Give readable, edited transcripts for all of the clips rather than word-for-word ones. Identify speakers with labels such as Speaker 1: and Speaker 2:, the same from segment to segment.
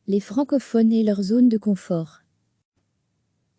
Speaker 1: Les francophones et leur zone de confort.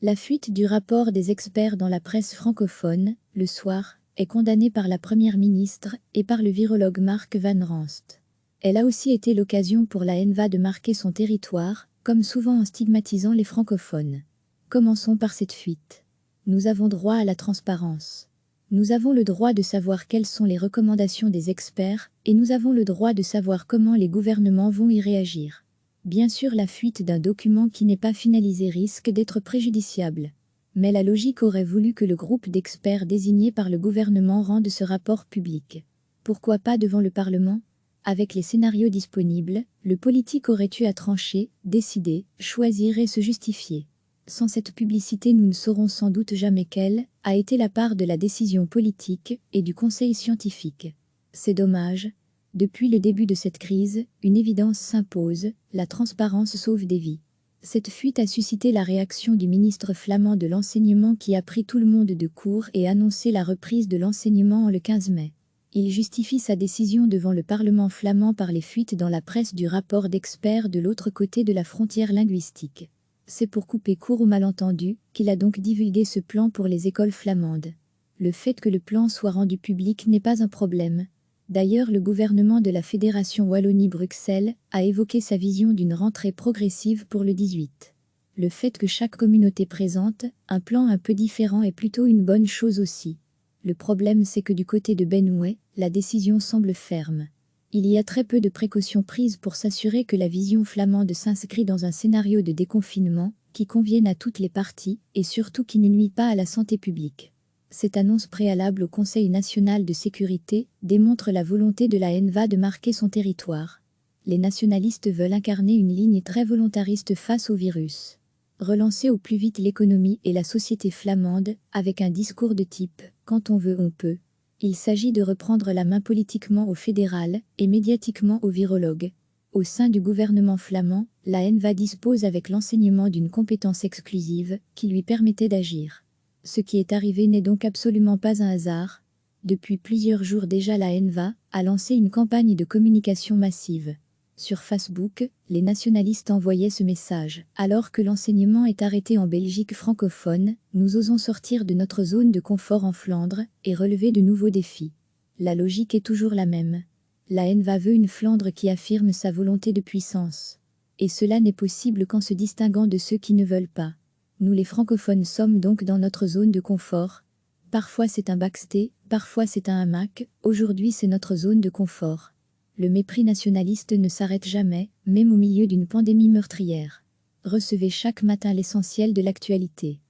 Speaker 1: La fuite du rapport des experts dans la presse francophone, le soir, est condamnée par la Première ministre et par le virologue Mark Van Ranst. Elle a aussi été l'occasion pour la NVA de marquer son territoire, comme souvent en stigmatisant les francophones. Commençons par cette fuite. Nous avons droit à la transparence. Nous avons le droit de savoir quelles sont les recommandations des experts, et nous avons le droit de savoir comment les gouvernements vont y réagir. Bien sûr, la fuite d'un document qui n'est pas finalisé risque d'être préjudiciable. Mais la logique aurait voulu que le groupe d'experts désigné par le gouvernement rende ce rapport public. Pourquoi pas devant le Parlement ? Avec les scénarios disponibles, le politique aurait eu à trancher, décider, choisir et se justifier. Sans cette publicité, nous ne saurons sans doute jamais quelle a été la part de la décision politique et du conseil scientifique. C'est dommage. Depuis le début de cette crise, une évidence s'impose, la transparence sauve des vies. Cette fuite a suscité la réaction du ministre flamand de l'enseignement qui a pris tout le monde de court et annoncé la reprise de l'enseignement le 15 mai. Il justifie sa décision devant le Parlement flamand par les fuites dans la presse du rapport d'experts de l'autre côté de la frontière linguistique. C'est pour couper court au malentendu qu'il a donc divulgué ce plan pour les écoles flamandes. Le fait que le plan soit rendu public n'est pas un problème. D'ailleurs, le gouvernement de la Fédération Wallonie-Bruxelles a évoqué sa vision d'une rentrée progressive pour le 18. Le fait que chaque communauté présente un plan un peu différent est plutôt une bonne chose aussi. Le problème, c'est que du côté de Benoué, la décision semble ferme. Il y a très peu de précautions prises pour s'assurer que la vision flamande s'inscrit dans un scénario de déconfinement qui convienne à toutes les parties et surtout qui ne nuit pas à la santé publique. Cette annonce préalable au Conseil national de sécurité démontre la volonté de la NVA de marquer son territoire. Les nationalistes veulent incarner une ligne très volontariste face au virus. Relancer au plus vite l'économie et la société flamande avec un discours de type « quand on veut, on peut ». Il s'agit de reprendre la main politiquement au fédéral et médiatiquement aux virologues. Au sein du gouvernement flamand, la NVA dispose avec l'enseignement d'une compétence exclusive qui lui permettait d'agir. Ce qui est arrivé n'est donc absolument pas un hasard. Depuis plusieurs jours déjà, la NVA a lancé une campagne de communication massive. Sur Facebook, les nationalistes envoyaient ce message. Alors que l'enseignement est arrêté en Belgique francophone, nous osons sortir de notre zone de confort en Flandre et relever de nouveaux défis. La logique est toujours la même. La NVA veut une Flandre qui affirme sa volonté de puissance. Et cela n'est possible qu'en se distinguant de ceux qui ne veulent pas. Nous les francophones sommes donc dans notre zone de confort. Parfois c'est un backstay, parfois c'est un hamac, aujourd'hui c'est notre zone de confort. Le mépris nationaliste ne s'arrête jamais, même au milieu d'une pandémie meurtrière. Recevez chaque matin l'essentiel de l'actualité.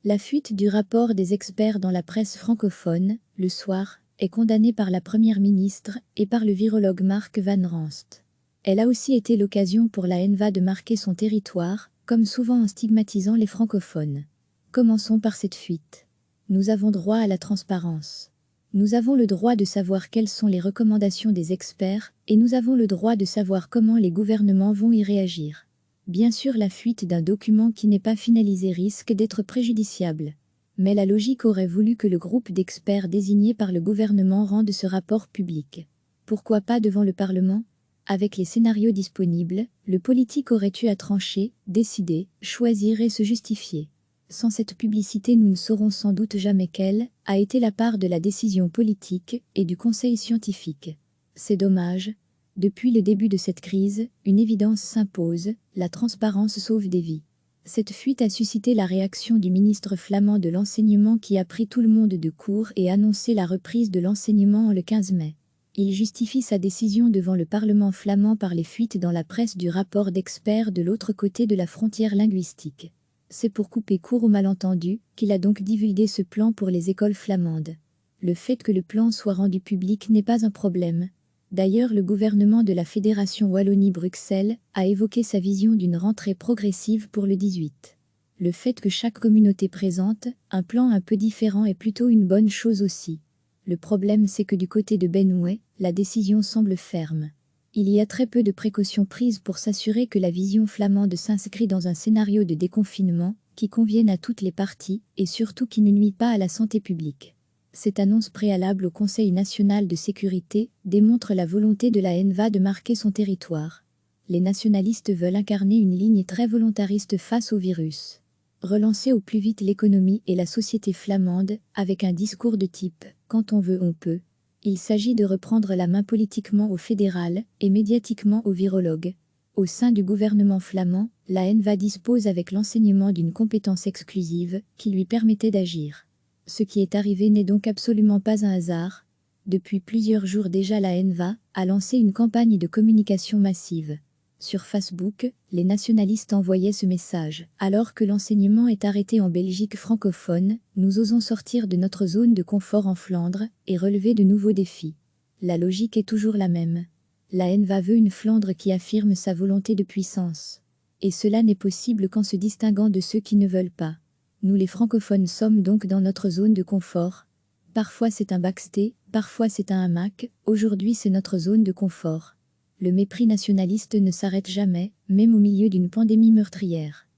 Speaker 1: La fuite du rapport des experts dans la presse francophone, le soir, est condamnée par la Première ministre et par le virologue Mark Van Ranst. Elle a aussi été l'occasion pour la NVA de marquer son territoire, comme souvent en stigmatisant les francophones. Commençons par cette fuite. Nous avons droit à la transparence. Nous avons le droit de savoir quelles sont les recommandations des experts, et nous avons le droit de savoir comment les gouvernements vont y réagir. Bien sûr, la fuite d'un document qui n'est pas finalisé risque d'être préjudiciable. Mais la logique aurait voulu que le groupe d'experts désigné par le gouvernement rende ce rapport public. Pourquoi pas devant le Parlement ? Avec les scénarios disponibles, le politique aurait eu à trancher, décider, choisir et se justifier. Sans cette publicité, nous ne saurons sans doute jamais quelle a été la part de la décision politique et du conseil scientifique. C'est dommage. Depuis le début de cette crise, une évidence s'impose, la transparence sauve des vies. Cette fuite a suscité la réaction du ministre flamand de l'enseignement qui a pris tout le monde de court et annoncé la reprise de l'enseignement le 15 mai. Il justifie sa décision devant le Parlement flamand par les fuites dans la presse du rapport d'experts de l'autre côté de la frontière linguistique. C'est pour couper court au malentendu qu'il a donc divulgué ce plan pour les écoles flamandes. Le fait que le plan soit rendu public n'est pas un problème. D'ailleurs, le gouvernement de la Fédération Wallonie-Bruxelles a évoqué sa vision d'une rentrée progressive pour le 18. Le fait que chaque communauté présente un plan un peu différent est plutôt une bonne chose aussi. Le problème, c'est que du côté de Benoué, la décision semble ferme. Il y a très peu de précautions prises pour s'assurer que la vision flamande s'inscrit dans un scénario de déconfinement qui convienne à toutes les parties et surtout qui ne nuit pas à la santé publique. Cette annonce préalable au Conseil national de sécurité démontre la volonté de la NVA de marquer son territoire. les nationalistes veulent incarner une ligne très volontariste face au virus. Relancer au plus vite l'économie et la société flamande, avec un discours de type « quand on veut, on peut ». Il s'agit de reprendre la main politiquement au fédéral et médiatiquement aux virologues. Au sein du gouvernement flamand, la NVA dispose avec l'enseignement d'une compétence exclusive qui lui permettait d'agir. Ce qui est arrivé n'est donc absolument pas un hasard. Depuis plusieurs jours déjà, la NVA a lancé une campagne de communication massive. Sur Facebook, les nationalistes envoyaient ce message. Alors que l'enseignement est arrêté en Belgique francophone, nous osons sortir de notre zone de confort en Flandre et relever de nouveaux défis. La logique est toujours la même. La NVA veut une Flandre qui affirme sa volonté de puissance. Et cela n'est possible qu'en se distinguant de ceux qui ne veulent pas. Nous les francophones sommes donc dans notre zone de confort. Parfois c'est un backstay, parfois c'est un hamac, aujourd'hui c'est notre zone de confort. Le mépris nationaliste ne s'arrête jamais, même au milieu d'une pandémie meurtrière.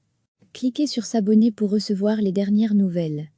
Speaker 1: Cliquez sur s'abonner pour recevoir les dernières nouvelles.